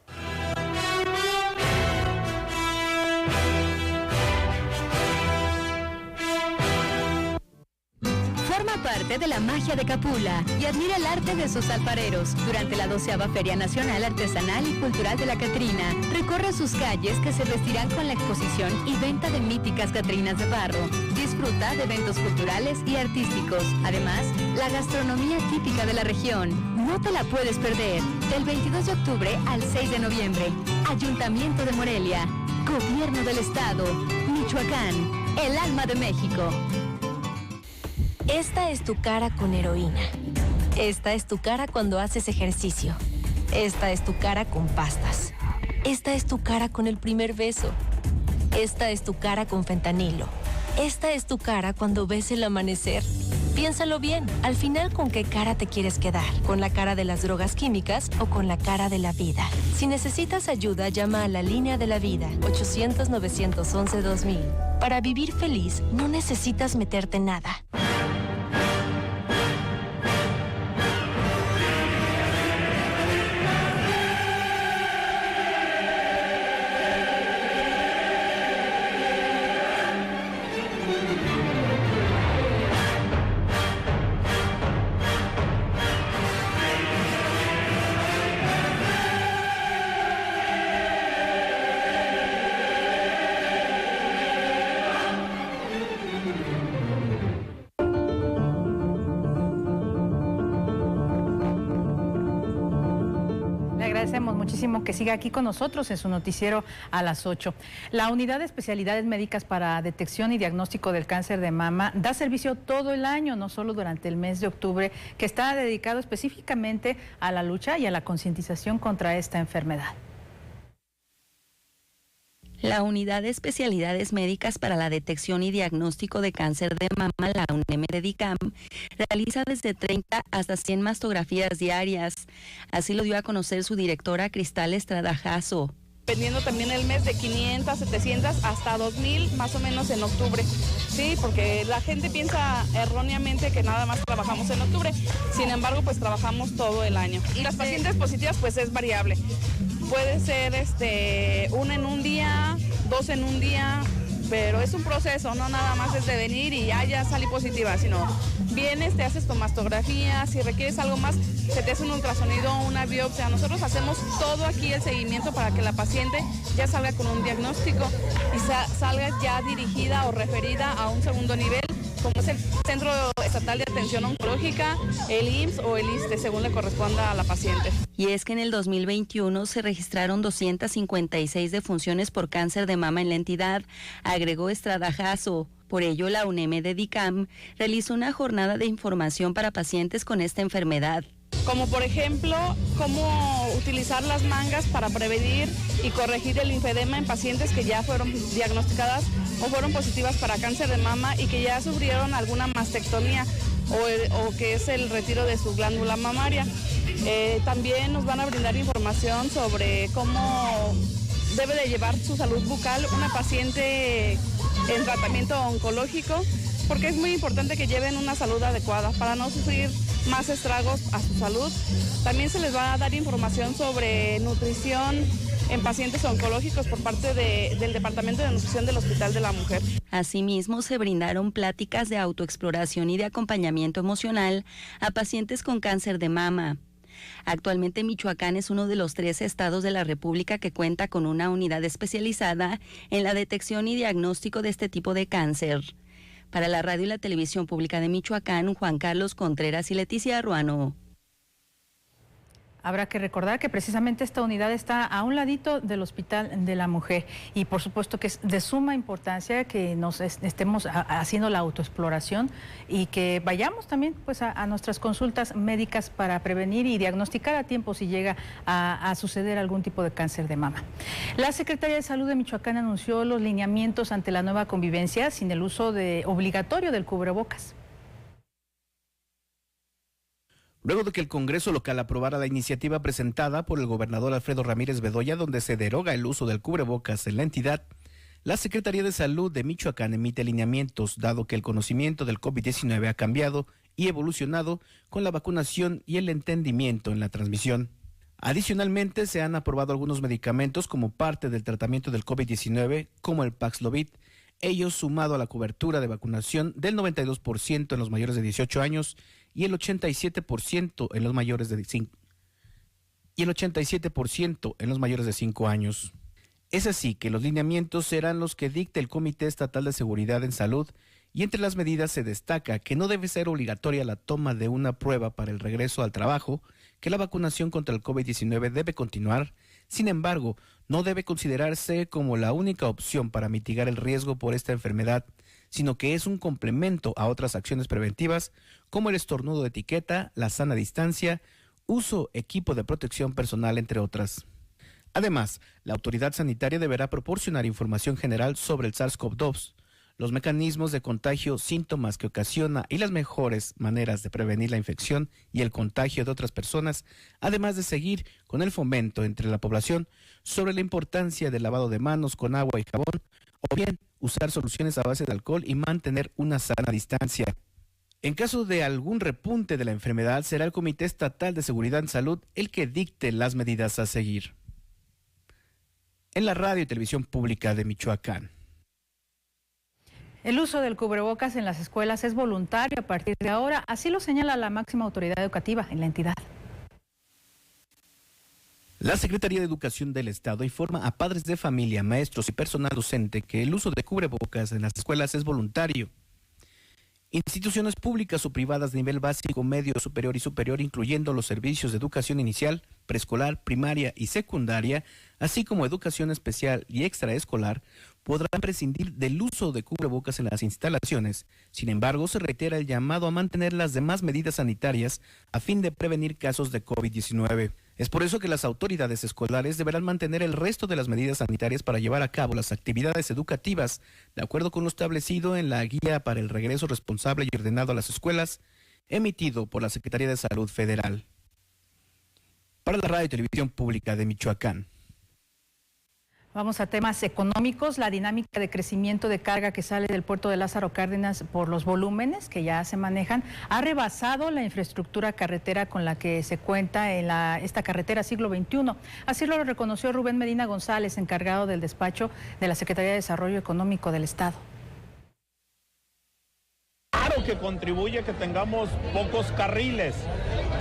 Forma parte de la magia de Capula y admira el arte de sus alfareros. Durante la 12ª Feria Nacional Artesanal y Cultural de la Catrina, recorre sus calles que se vestirán con la exposición y venta de míticas catrinas de barro. Disfruta de eventos culturales y artísticos. Además, la gastronomía típica de la región. No te la puedes perder. Del 22 de octubre al 6 de noviembre. Ayuntamiento de Morelia. Gobierno del Estado. Michoacán. El alma de México. Esta es tu cara con heroína. Esta es tu cara cuando haces ejercicio. Esta es tu cara con pastas. Esta es tu cara con el primer beso. Esta es tu cara con fentanilo. Esta es tu cara cuando ves el amanecer. Piénsalo bien, al final, ¿con qué cara te quieres quedar? ¿Con la cara de las drogas químicas o con la cara de la vida? Si necesitas ayuda, llama a la Línea de la Vida, 800-911-2000. Para vivir feliz, no necesitas meterte nada. Agradecemos muchísimo que siga aquí con nosotros en su noticiero a las 8. La Unidad de Especialidades Médicas para Detección y Diagnóstico del Cáncer de Mama da servicio todo el año, no solo durante el mes de octubre, que está dedicado específicamente a la lucha y a la concientización contra esta enfermedad. La Unidad de Especialidades Médicas para la Detección y Diagnóstico de Cáncer de Mama, la UNEM-DEDICAM, realiza desde 30 hasta 100 mastografías diarias. Así lo dio a conocer su directora Cristal Estrada Jasso. Dependiendo también el mes de 500, 700 hasta 2000 más o menos en octubre. Sí, porque la gente piensa erróneamente que nada más trabajamos en octubre. Sin embargo, pues trabajamos todo el año. Y las pacientes positivas pues es variable. Puede ser una en un día, 2 en un día, pero es un proceso, no nada más es de venir y ya salí positiva, sino vienes, te haces tu mastografía, si requieres algo más, se te hace un ultrasonido, una biopsia. Nosotros hacemos todo aquí el seguimiento para que la paciente ya salga con un diagnóstico y salga ya dirigida o referida a un segundo nivel, como es el Centro Estatal de Atención Oncológica, el IMSS o el ISSSTE, según le corresponda a la paciente. Y es que en el 2021 se registraron 256 defunciones por cáncer de mama en la entidad, agregó Estrada Jasso. Por ello, la UNEM-DEDICAM realizó una jornada de información para pacientes con esta enfermedad. Como por ejemplo, cómo utilizar las mangas para prevenir y corregir el linfedema en pacientes que ya fueron diagnosticadas o fueron positivas para cáncer de mama y que ya sufrieron alguna mastectomía o que es el retiro de su glándula mamaria. También nos van a brindar información sobre cómo debe de llevar su salud bucal una paciente en tratamiento oncológico, porque es muy importante que lleven una salud adecuada para no sufrir más estragos a su salud. También se les va a dar información sobre nutrición en pacientes oncológicos por parte del Departamento de Nutrición del Hospital de la Mujer. Asimismo, se brindaron pláticas de autoexploración y de acompañamiento emocional a pacientes con cáncer de mama. Actualmente Michoacán es uno de los 13 estados de la República que cuenta con una unidad especializada en la detección y diagnóstico de este tipo de cáncer. Para la radio y la televisión pública de Michoacán, Juan Carlos Contreras y Leticia Ruano. Habrá que recordar que precisamente esta unidad está a un ladito del Hospital de la Mujer y por supuesto que es de suma importancia que nos estemos haciendo la autoexploración y que vayamos también pues a nuestras consultas médicas para prevenir y diagnosticar a tiempo si llega a suceder algún tipo de cáncer de mama. La Secretaría de Salud de Michoacán anunció los lineamientos ante la nueva convivencia sin el uso obligatorio del cubrebocas. Luego de que el Congreso local aprobara la iniciativa presentada por el gobernador Alfredo Ramírez Bedoya, donde se deroga el uso del cubrebocas en la entidad, la Secretaría de Salud de Michoacán emite lineamientos, dado que el conocimiento del COVID-19 ha cambiado y evolucionado con la vacunación y el entendimiento en la transmisión. Adicionalmente, se han aprobado algunos medicamentos como parte del tratamiento del COVID-19, como el Paxlovid, ello sumado a la cobertura de vacunación del 92% en los mayores de 18 años y el 87% en los mayores de 5 años. Es así que los lineamientos serán los que dicte el Comité Estatal de Seguridad en Salud y entre las medidas se destaca que no debe ser obligatoria la toma de una prueba para el regreso al trabajo, que la vacunación contra el COVID-19 debe continuar. Sin embargo, no debe considerarse como la única opción para mitigar el riesgo por esta enfermedad, sino que es un complemento a otras acciones preventivas como el estornudo de etiqueta, la sana distancia uso, equipo de protección personal, entre otras. Además, la autoridad sanitaria deberá proporcionar información general sobre el SARS-CoV-2, los mecanismos de contagio, síntomas que ocasiona y las mejores maneras de prevenir la infección y el contagio de otras personas, además de seguir con el fomento entre la población sobre la importancia del lavado de manos con agua y jabón, o bien usar soluciones a base de alcohol y mantener una sana distancia. En caso de algún repunte de la enfermedad, será el Comité Estatal de Seguridad en Salud el que dicte las medidas a seguir. En la radio y televisión pública de Michoacán. El uso del cubrebocas en las escuelas es voluntario a partir de ahora, así lo señala la máxima autoridad educativa en la entidad. La Secretaría de Educación del Estado informa a padres de familia, maestros y personal docente que el uso de cubrebocas en las escuelas es voluntario. Instituciones públicas o privadas de nivel básico, medio, superior y superior, incluyendo los servicios de educación inicial, preescolar, primaria y secundaria, así como educación especial y extraescolar, podrán prescindir del uso de cubrebocas en las instalaciones. Sin embargo, se reitera el llamado a mantener las demás medidas sanitarias a fin de prevenir casos de COVID-19. Es por eso que las autoridades escolares deberán mantener el resto de las medidas sanitarias para llevar a cabo las actividades educativas, de acuerdo con lo establecido en la Guía para el Regreso Responsable y Ordenado a las Escuelas, emitido por la Secretaría de Salud Federal. Para la radio y televisión pública de Michoacán. Vamos a temas económicos. La dinámica de crecimiento de carga que sale del puerto de Lázaro Cárdenas por los volúmenes que ya se manejan ha rebasado la infraestructura carretera con la que se cuenta en esta carretera siglo XXI. Así lo reconoció Rubén Medina González, encargado del despacho de la Secretaría de Desarrollo Económico del Estado. Claro que contribuye que tengamos pocos carriles,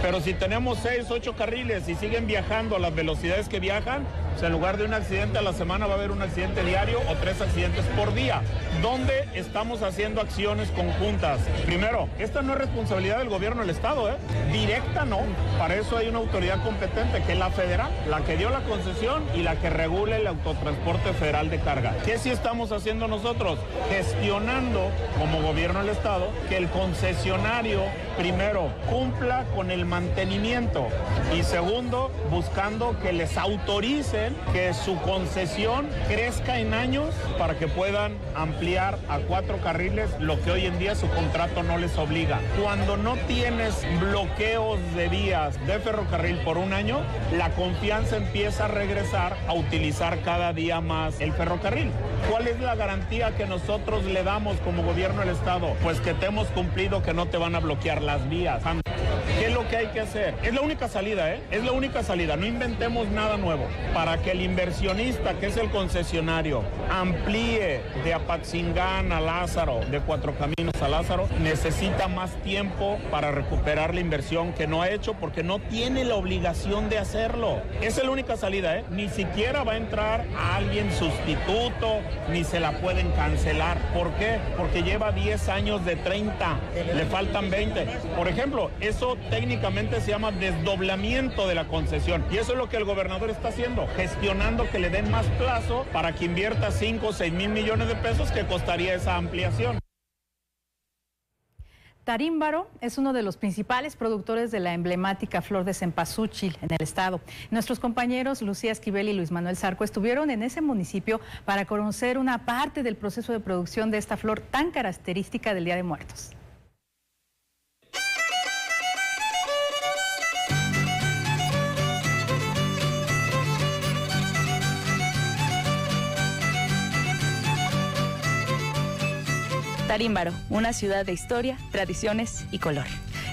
pero si tenemos 6, 8 carriles y siguen viajando a las velocidades que viajan, en lugar de un accidente a la semana va a haber un accidente diario o 3 accidentes por día. ¿Dónde estamos haciendo acciones conjuntas? Primero, esta no es responsabilidad del gobierno del Estado, directa no. Para eso hay una autoridad competente, que es la federal, la que dio la concesión y la que regula el autotransporte federal de carga. ¿Qué sí estamos haciendo nosotros? Gestionando como gobierno del Estado que el concesionario, primero, cumpla con el mantenimiento y segundo, buscando que les autoricen que su concesión crezca en años para que puedan ampliar a 4 carriles, lo que hoy en día su contrato no les obliga. Cuando no tienes bloqueos de vías de ferrocarril por un año, la confianza empieza a regresar a utilizar cada día más el ferrocarril. ¿Cuál es la garantía que nosotros le damos como gobierno del Estado? Pues que te hemos cumplido, que no te van a bloquear las vías. ¿Qué es lo que hay que hacer? Es la única salida, es la única salida. No inventemos nada nuevo. Para que el inversionista, que es el concesionario, amplíe de Apatzingán a Lázaro, de Cuatro Caminos a Lázaro, necesita más tiempo para recuperar la inversión que no ha hecho porque no tiene la obligación de hacerlo. Esa es la única salida, Ni siquiera va a entrar a alguien sustituto, ni se la pueden cancelar. ¿Por qué? Porque lleva 10 años de 30, le faltan 20. Por ejemplo, eso técnicamente se llama desdoblamiento de la concesión y eso es lo que el gobernador está haciendo, gestionando que le den más plazo para que invierta 5 o 6 mil millones de pesos que costaría esa ampliación. Tarímbaro es uno de los principales productores de la emblemática flor de cempasúchil en el estado. Nuestros compañeros Lucía Esquivel y Luis Manuel Zarco estuvieron en ese municipio para conocer una parte del proceso de producción de esta flor tan característica del Día de Muertos. Tarímbaro, una ciudad de historia, tradiciones y color.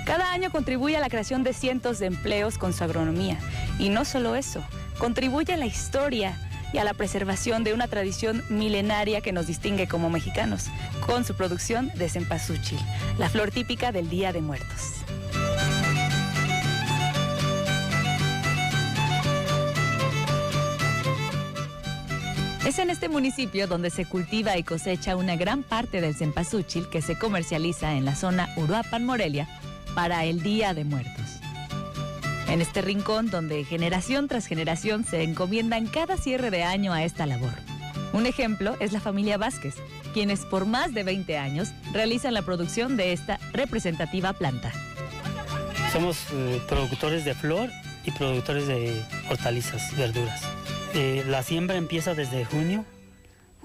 Cada año contribuye a la creación de cientos de empleos con su agronomía. Y no solo eso, contribuye a la historia y a la preservación de una tradición milenaria que nos distingue como mexicanos, con su producción de cempasúchil, la flor típica del Día de Muertos. Es en este municipio donde se cultiva y cosecha una gran parte del cempasúchil que se comercializa en la zona Uruapan, Morelia, para el Día de Muertos. En este rincón donde generación tras generación se encomiendan cada cierre de año a esta labor. Un ejemplo es la familia Vázquez, quienes por más de 20 años realizan la producción de esta representativa planta. Somos productores de flor y productores de hortalizas, verduras. La siembra empieza desde junio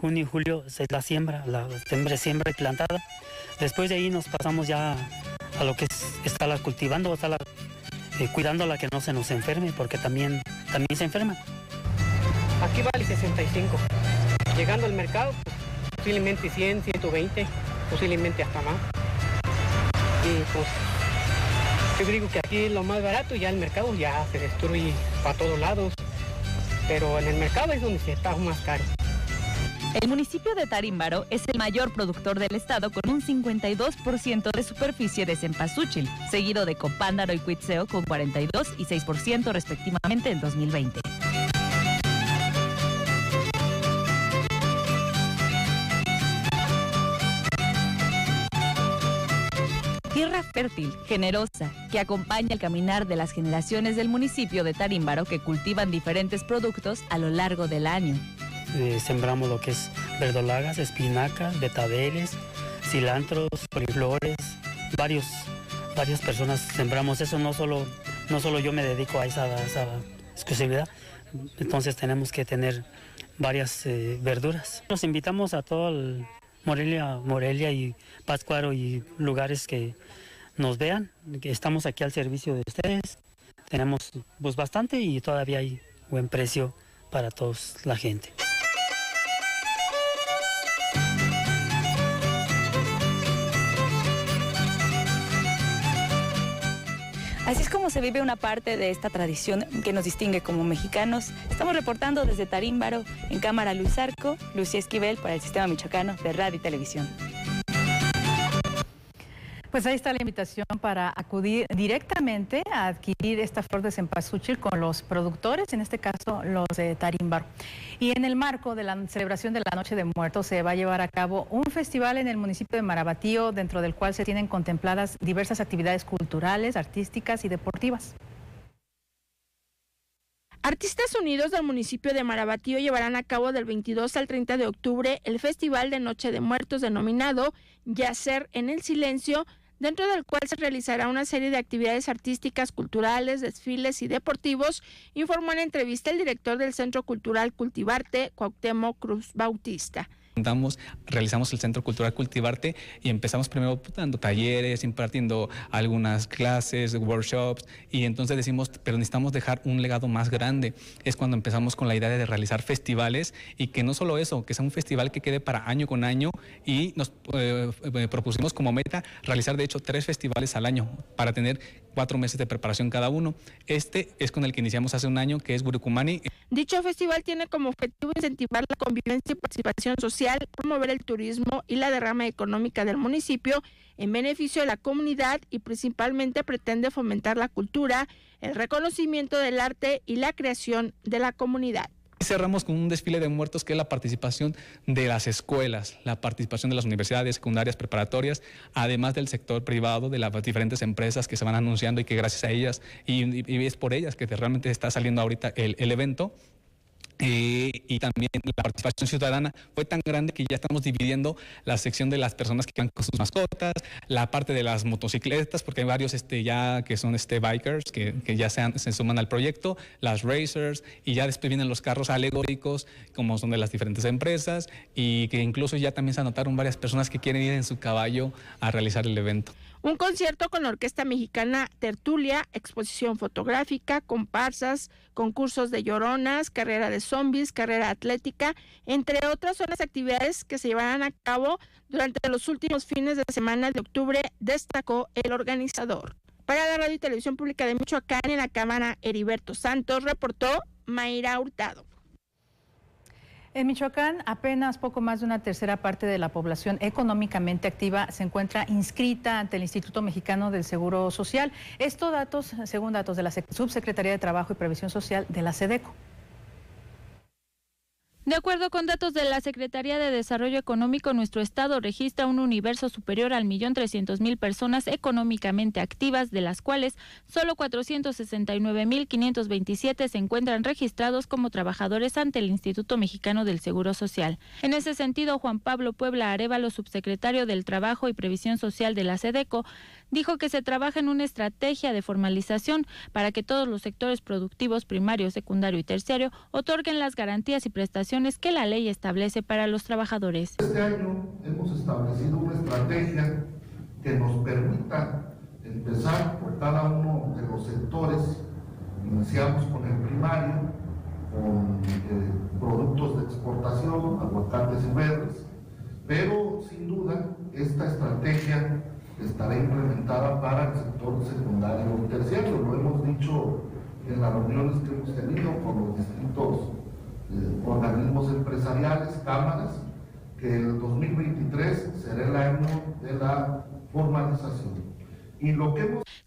y julio es la siembra y plantada. Después de ahí nos pasamos ya a lo que es estarla cultivando, cuidándola que no se nos enferme, porque también se enferma. Aquí vale 65. Llegando al mercado, posiblemente 100, 120, posiblemente hasta más. Y pues yo digo que aquí es lo más barato, ya el mercado ya se destruye para todos lados, pero en el mercado es donde se está más caro. El municipio de Tarímbaro es el mayor productor del estado con un 52% de superficie de cempasúchil, seguido de Copándaro y Cuitzeo con 42 y 6% respectivamente en 2020. Tierra fértil, generosa, que acompaña el caminar de las generaciones del municipio de Tarímbaro que cultivan diferentes productos a lo largo del año. Sembramos lo que es verdolagas, espinacas, betabeles, cilantros, coliflores, varias personas sembramos eso, no solo yo me dedico a esa exclusividad, entonces tenemos que tener varias verduras. Los invitamos a todo el Morelia y Pátzcuaro y lugares que nos vean, que estamos aquí al servicio de ustedes. Tenemos pues bastante y todavía hay buen precio para toda la gente. Así es como se vive una parte de esta tradición que nos distingue como mexicanos. Estamos reportando desde Tarímbaro, en cámara Luis Arco, Lucía Esquivel para el Sistema Michoacano de Radio y Televisión. Pues ahí está la invitación para acudir directamente a adquirir esta flor de cempasúchil con los productores, en este caso los de Tarímbaro. Y en el marco de la celebración de la Noche de Muertos se va a llevar a cabo un festival en el municipio de Marabatío, dentro del cual se tienen contempladas diversas actividades culturales, artísticas y deportivas. Artistas unidos del municipio de Marabatío llevarán a cabo del 22 al 30 de octubre el Festival de Noche de Muertos denominado Yacer en el Silencio, dentro del cual se realizará una serie de actividades artísticas, culturales, desfiles y deportivos, informó en entrevista el director del Centro Cultural Cultivarte, Cuauhtémoc Cruz Bautista. Realizamos el Centro Cultural Cultivarte y empezamos primero dando talleres, impartiendo algunas clases, workshops, y entonces decimos, pero necesitamos dejar un legado más grande. Es cuando empezamos con la idea de realizar festivales y que no solo eso, que sea un festival que quede para año con año, y nos propusimos como meta realizar de hecho 3 festivales al año para tener 4 meses de preparación cada uno. Este es con el que iniciamos hace un año, que es Gurucumani. Dicho festival tiene como objetivo incentivar la convivencia y participación social, promover el turismo y la derrama económica del municipio en beneficio de la comunidad, y principalmente pretende fomentar la cultura, el reconocimiento del arte y la creación de la comunidad. Cerramos con un desfile de muertos, que es la participación de las escuelas, la participación de las universidades, secundarias, preparatorias, además del sector privado, de las diferentes empresas que se van anunciando y que gracias a ellas, y es por ellas que realmente está saliendo ahorita el evento. Y también la participación ciudadana fue tan grande que ya estamos dividiendo la sección de las personas que van con sus mascotas, la parte de las motocicletas, porque hay varios ya que son bikers que ya se suman al proyecto, las racers, y ya después vienen los carros alegóricos, como son de las diferentes empresas, y que incluso ya también se anotaron varias personas que quieren ir en su caballo a realizar el evento. Un concierto con la Orquesta Mexicana, tertulia, exposición fotográfica, comparsas, concursos de lloronas, carrera de zombies, carrera atlética, entre otras son las actividades que se llevarán a cabo durante los últimos fines de semana de octubre, destacó el organizador. Para la Radio y Televisión Pública de Michoacán, en la cámara Heriberto Santos, reportó Mayra Hurtado. En Michoacán, apenas poco más de una tercera parte de la población económicamente activa se encuentra inscrita ante el Instituto Mexicano del Seguro Social. Esto según datos de la Subsecretaría de Trabajo y Previsión Social de la SEDECO. De acuerdo con datos de la Secretaría de Desarrollo Económico, nuestro estado registra un universo superior al 1.300.000 personas económicamente activas, de las cuales solo 469.527 se encuentran registrados como trabajadores ante el Instituto Mexicano del Seguro Social. En ese sentido, Juan Pablo Puebla Arévalo, subsecretario del Trabajo y Previsión Social de la SEDECO, dijo que se trabaja en una estrategia de formalización para que todos los sectores productivos primario, secundario y terciario otorguen las garantías y prestaciones que la ley establece para los trabajadores. Este año hemos establecido una estrategia que nos permita empezar por cada uno de los sectores. Iniciamos con el primario, con productos de exportación, aguacates y verdes, pero sin duda esta estrategia estará implementada para el sector secundario y terciario. Lo hemos dicho en las reuniones que hemos tenido con los distintos organismos empresariales, cámaras, que el 2023 será el año de la formalización.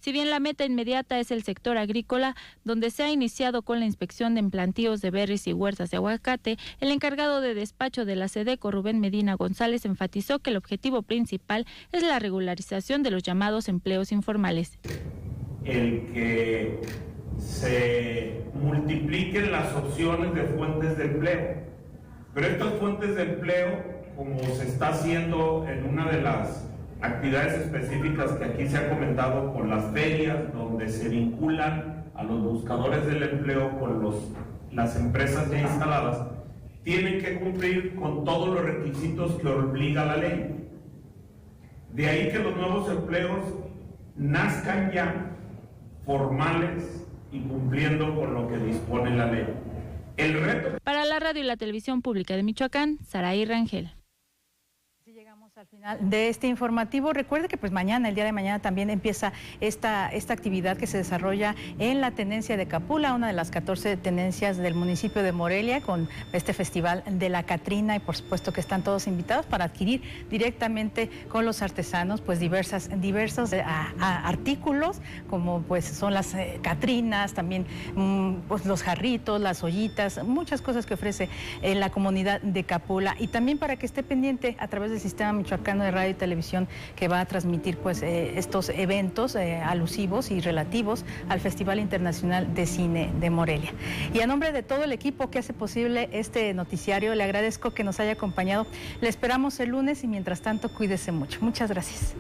Si bien la meta inmediata es el sector agrícola, donde se ha iniciado con la inspección de plantíos de berries y huertas de aguacate, el encargado de despacho de la SEDECO, Rubén Medina González, enfatizó que el objetivo principal es la regularización de los llamados empleos informales. El que se multipliquen las opciones de fuentes de empleo, pero estas fuentes de empleo, como se está haciendo en una de las actividades específicas que aquí se ha comentado con las ferias, donde se vinculan a los buscadores del empleo con las empresas ya instaladas, tienen que cumplir con todos los requisitos que obliga la ley. De ahí que los nuevos empleos nazcan ya formales y cumpliendo con lo que dispone la ley. El reto... Para la radio y la televisión pública de Michoacán, Saraí Rangel. Al final de este informativo, recuerde que pues mañana, el día de mañana, también empieza esta actividad que se desarrolla en la tenencia de Capula, una de las 14 tenencias del municipio de Morelia, con este festival de la Catrina, y por supuesto que están todos invitados para adquirir directamente con los artesanos pues diversos artículos, como pues son las catrinas, también pues los jarritos, las ollitas, muchas cosas que ofrece la comunidad de Capula, y también para que esté pendiente a través del sistema michoacano de radio y televisión, que va a transmitir pues estos eventos alusivos y relativos al Festival Internacional de Cine de Morelia. Y a nombre de todo el equipo que hace posible este noticiario, le agradezco que nos haya acompañado. Le esperamos el lunes y mientras tanto cuídese mucho. Muchas gracias.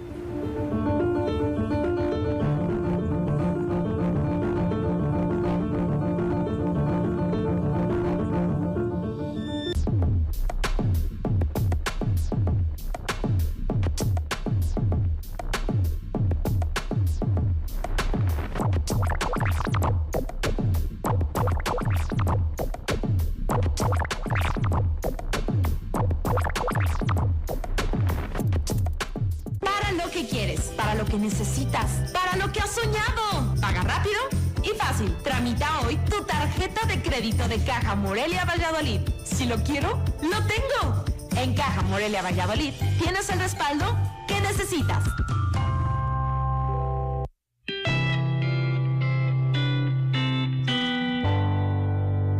Necesitas, para lo que has soñado. Paga rápido y fácil. Tramita hoy tu tarjeta de crédito de Caja Morelia Valladolid. Si lo quiero, lo tengo. En Caja Morelia Valladolid tienes el respaldo que necesitas.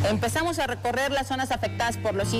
Empezamos a recorrer las zonas afectadas por los sismos.